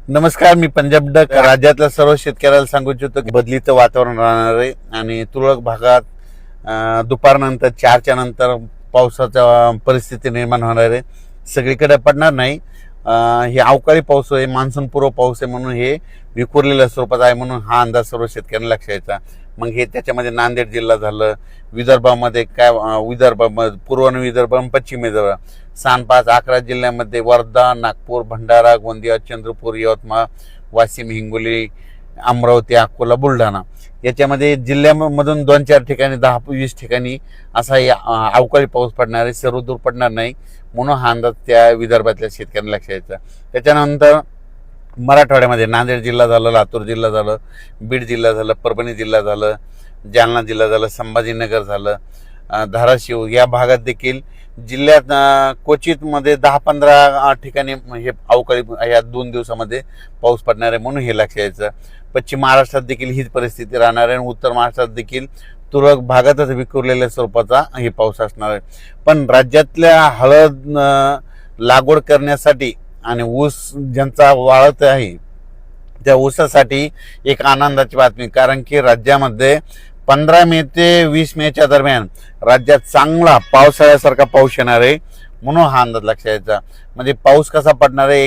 नमस्कार, मी पंजाब डक. राज्यातल्या सर्व शेतकऱ्याला सांगू इच्छितो की बदलीचं वातावरण राहणार आहे आणि तुरळक भागात दुपारनंतर 4च्या नंतर पावसाच्या परिस्थिती निर्माण होणार आहे. सगळीकडे पडणार नाही. हे अवकाळी पाऊस आहे, मान्सून पूर्व पाऊस आहे, म्हणून हे विखुरलेल्या स्वरूपात आहे, म्हणून हा अंदाज सर्व शेतकऱ्यांना लक्षात यायचा. मग हे त्याच्यामध्ये नांदेड जिल्हा झालं, विदर्भामध्ये काय विदर्भ, पूर्व विदर्भ, पश्चिम विदर्भ, 5-11 जिल्ह्यामध्ये वर्धा, नागपूर, भंडारा, गोंदिया, चंद्रपूर, यवतमाळ, वाशिम, हिंगोली, अमरावती, अकोला, बुलढाणा याच्यामध्ये जिल्ह्यामधून 2-4 ठिकाणी 10-20 ठिकाणी असा अवकाळी पाऊस पडणार आहे. सर्व दूर पडणार नाही, म्हणून हा अंदाज त्या विदर्भातल्या शेतकऱ्यांना लक्षात यायचा. त्याच्यानंतर मराठवाड्यामध्ये नांदेड जिल्हा झालं, लातूर जिल्हा झालं, बीड जिल्हा झालं, परभणी जिल्हा झालं, जालना जिल्हा झालं, संभाजीनगर झालं, धाराशिव या भागात देखील जिल्ह्यात क्वचितमध्ये 10-15 ठिकाणी हे अवकाळी या 2 दिवसामध्ये पाऊस पडणार आहे, म्हणून हे लक्षात यायचं. पश्चिम महाराष्ट्रात देखील हीच परिस्थिती राहणार आहे आणि उत्तर महाराष्ट्रात देखील तुरळक भागातच विखुरलेल्या स्वरूपाचा हे पाऊस असणार आहे. पण राज्यातल्या हळद लागवड करण्यासाठी आणि ऊस ज्यांचा वाळत आहे त्या ऊसासाठी एक आनंदाची बातमी, कारण की राज्यामध्ये 15 मे ते 20 मेच्या दरम्यान राज्यात चांगला पावसाळ्यासारखा पाऊस येणार आहे, म्हणून हा अंदाज लक्षात यायचा. म्हणजे पाऊस कसा पडणार आहे,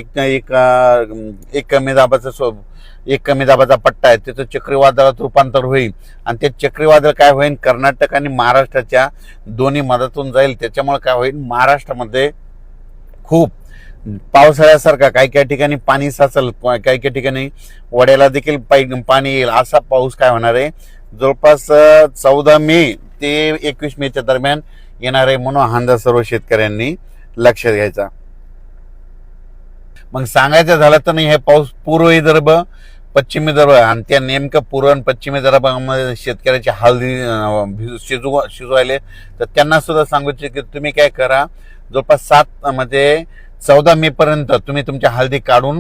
एक कमी दाबाचा पट्टा आहे, त्याचं चक्रीवादळात रूपांतर होईल आणि ते चक्रीवादळ काय होईल, कर्नाटक आणि महाराष्ट्राच्या दोन्ही मधातून जाईल. त्याच्यामुळे काय होईल, महाराष्ट्रामध्ये खूप पावसाळ्यासारखा काही ठिकाणी पाणी साचल, काही ठिकाणी वड्याला देखील पाणी येईल, असा पाऊस काय होणार आहे जवळपास 14 मे ते 21 मेच्या दरम्यान येणार आहे, म्हणून हा अंदाज सर्व शेतकऱ्यांनी लक्षात घ्यायचा. मग सांगायचं झालं तर नाही, हे पाऊस पूर्व विदर्भ, पश्चिम विदर्भ आणि त्या नेमकं पूर्व आणि पश्चिम विदर्भामध्ये शेतकऱ्याचे हळदी शिजवायले, तर त्यांना सुद्धा सांगू इच्छितो की तुम्ही काय करा, जवळपास 14 मे पर्यंत तुम्ही तुमच्या हळदी काढून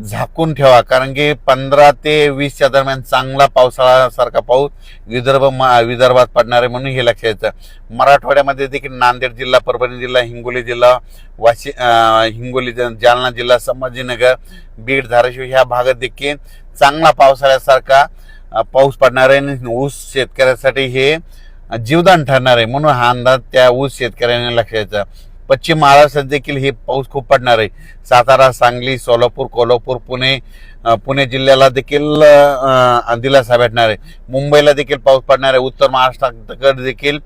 झाकून ठेवा, कारण की 15 ते 20च्या दरम्यान चांगला पावसाळ्यासारखा पाऊस विदर्भात पडणार आहे, म्हणून हे लक्षात यायचं. मराठवाड्यामध्ये देखील नांदेड जिल्हा, परभणी जिल्हा, हिंगोली जिल्हा, जालना जिल्हा, संभाजीनगर, बीड, धाराशिव ह्या भागात देखील चांगला पावसाळ्यासारखा पाऊस पडणार आहे आणि ऊस शेतकऱ्यासाठी हे जीवदान ठरणार आहे, म्हणून हा अंदाज त्या ऊस शेतकऱ्यांनी लक्षात यायचा. पश्चिम महाराष्ट्रात देखील हे पाऊस खूप पडणार आहे. सातारा, सांगली, सोलापूर, कोल्हापूर, पुणे जिल्ह्याला देखील दिलासा भेटणार आहे. मुंबईला देखील पाऊस पडणार आहे. उत्तर महाराष्ट्राकडे देखील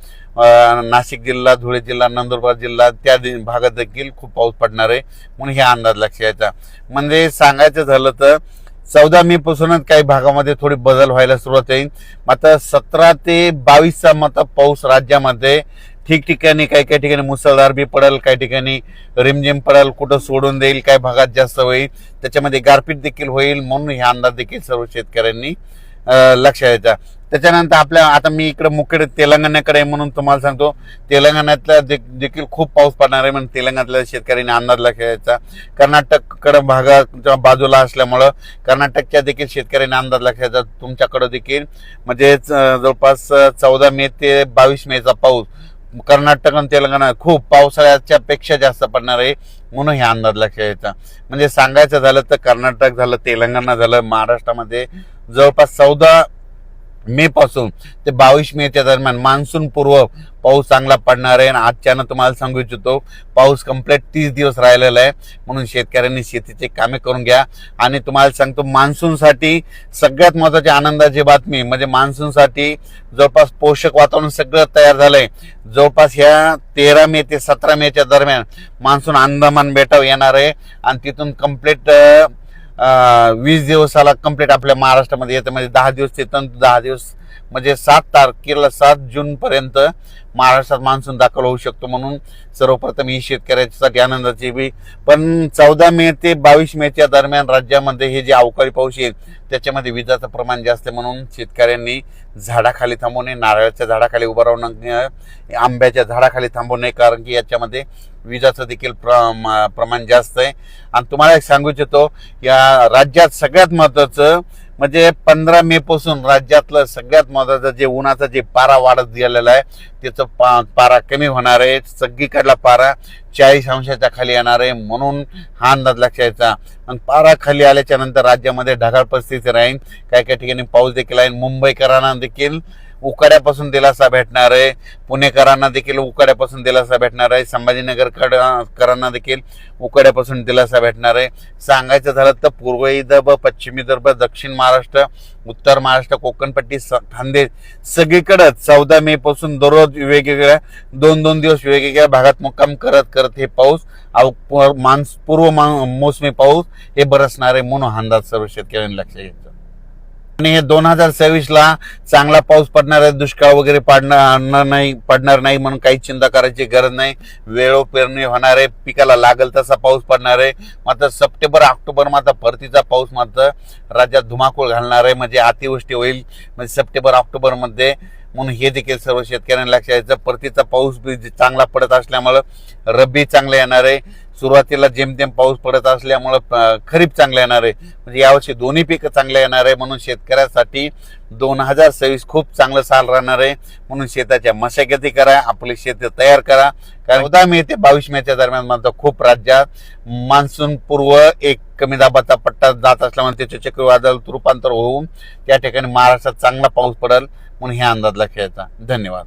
नाशिक जिल्हा, धुळे जिल्हा, नंदुरबार जिल्हा त्या भागात देखील खूप पाऊस पडणार आहे, म्हणून हे अंदाज लक्षात यायचा. म्हणजे सांगायचं झालं तर 14 मे पासूनच काही भागामध्ये थोडी बदल व्हायला सुरुवात होईल. मात्र 17 ते 22चा पाऊस राज्यामध्ये ठिकठिकाणी काही ठिकाणी मुसळधार बी पडेल, काही ठिकाणी रिमझिम पडेल, कुठं सोडून देईल, काही भागात जास्त होईल, त्याच्यामध्ये गारपीट देखील होईल, म्हणून हे अंदाज देखील सर्व शेतकऱ्यांनी लक्षात यायचा. त्याच्यानंतर आता मी इकडे मुख्य तेलंगणाकडे म्हणून तुम्हाला सांगतो, तेलंगणातल्या देखील खूप पाऊस पडणार आहे, म्हणून तेलंगणातल्या शेतकऱ्यांनी अंदाज लक्षात यायचा. कर्नाटककडे भागाच्या बाजूला असल्यामुळं कर्नाटकच्या देखील शेतकऱ्यांनी अंदाज लक्षात यायचा. तुमच्याकडे देखील म्हणजे जवळपास 14 मे ते 22 मेचा पाऊस कर्नाटक आणि तेलंगणा खूप पावसाळ्याच्या पेक्षा जास्त पडणार आहे, म्हणून हे अंदाज लक्षात यायचा. म्हणजे सांगायचं झालं तर कर्नाटक झालं, तेलंगणा झालं, महाराष्ट्रामध्ये जवळपास 14 मे पासून ते 22 मेच्या दरम्यान मान्सून पूर्व पाऊस चांगला पडणार आहे. आणि आजच्यानं तुम्हाला सांगू इच्छितो, पाऊस कंप्लीट 30 दिवस राहिलेला आहे, म्हणून शेतकऱ्यांनी शेतीचे कामे करून घ्या. आणि तुम्हाला सांगतो, मान्सूनसाठी सगळ्यात महत्त्वाची आनंदाची बातमी म्हणजे मान्सूनसाठी जवळपास पोषक वातावरण सगळं तयार झालंय. जवळपास ह्या 13 मे ते 17 मेच्या दरम्यान मान्सून अंदमान बेटावर येणार आहे आणि तिथून कंप्लीट 20 दिवसाला कंप्लीट आपल्या महाराष्ट्रामध्ये येतं. म्हणजे 10 दिवस ते 10 दिवस म्हणजे 7 जून पर्यंत महाराष्ट्रात मान्सून दाखल होऊ शकतो, म्हणून सर्वप्रथम ही शेतकऱ्यासाठी आनंदाची बी. पण 14 मे ते 22 मेच्या दरम्यान राज्यामध्ये हे जे अवकाळी पाऊस येईल त्याच्यामध्ये विजाचं प्रमाण जास्त आहे, म्हणून शेतकऱ्यांनी झाडाखाली थांबू नये, नारळाच्या झाडाखाली उभं राहू नये, आंब्याच्या झाडाखाली थांबू नये, कारण की याच्यामध्ये विजाचं देखील प्रमाण जास्त आहे. आणि तुम्हाला एक सांगू इच्छितो, या राज्यात सगळ्यात महत्त्वाचं म्हणजे 15 मे पासून राज्यातलं सगळ्यात महत्वाचं जे उन्हाचा जे पारा वाढत गेलेला आहे त्याचं पारा कमी होणार आहे. सगळीकडला पारा 40 अंशाच्या खाली येणार आहे, म्हणून हा अंदाज लक्षात घ्यायचा. आणि पारा खाली आल्याच्या नंतर राज्यामध्ये ढगाळ परिस्थिती राहील, काही काही ठिकाणी पाऊस देखील आहे. मुंबईकरांना देखील उकाड्यापासून दिलासा भेटणार आहे, पुणेकरांना देखील उकाड्यापासून दिलासा भेटणार आहे, संभाजीनगरकरांना देखील उकाड्यापासून दिलासा भेटणार आहे. सांगायचं झालं तर पूर्व विदर्भ, पश्चिम विदर्भ, दक्षिण महाराष्ट्र, उत्तर महाराष्ट्र, कोकणपट्टी, खानदेश सगळीकडे 14 मे पासून दररोज वेगवेगळ्या 2-2 दिवस वेगवेगळ्या भागात मुक्काम करत करत हे पाऊस पूर्व मोसमी पाऊस हे बरसणार आहे, म्हणून अंदाज सर्व शेतकऱ्यांनी लक्षात घ्यायचं. आणि हे 2026ला चांगला पाऊस पडणार आहे, दुष्काळ वगैरे पडणार नाही म्हणून काही चिंता करायची गरज नाही. वेळो पेरणी होणार आहे, पिकाला लागल तसा पाऊस पडणार आहे. मात्र सप्टेंबर ऑक्टोबर मात्र परतीचा पाऊस मात्र राज्यात धुमाकूळ घालणार आहे, म्हणजे अतिवृष्टी होईल म्हणजे सप्टेंबर ऑक्टोबर मध्ये. म्हणून हे देखील सर्व शेतकऱ्यांना लक्षात घ्यायचं. परतीचा पाऊस चांगला पडत असल्यामुळं रब्बी चांगलं येणार आहे. सुरुवातीला जेमतेम पाऊस पडत असल्यामुळं खरीप चांगलं येणार आहे, म्हणजे यावर्षी दोन्ही पिकं चांगले येणार आहे. म्हणून शेतकऱ्यासाठी 2026 खूप चांगलं साल राहणार आहे. म्हणून शेताच्या मशागती करा, आपली शेती तयार करा. कारण 14 मे ते 22 मेच्या दरम्यान मात्र खूप राज्यात मान्सून पूर्व एक कमी दाबाचा पट्टा जात असल्यामुळे त्याचे चक्रीवादळात रूपांतर होऊन त्या ठिकाणी महाराष्ट्रात चांगला पाऊस पडेल, म्हणून हे अंदाज लक्षात घ्यायचा. धन्यवाद.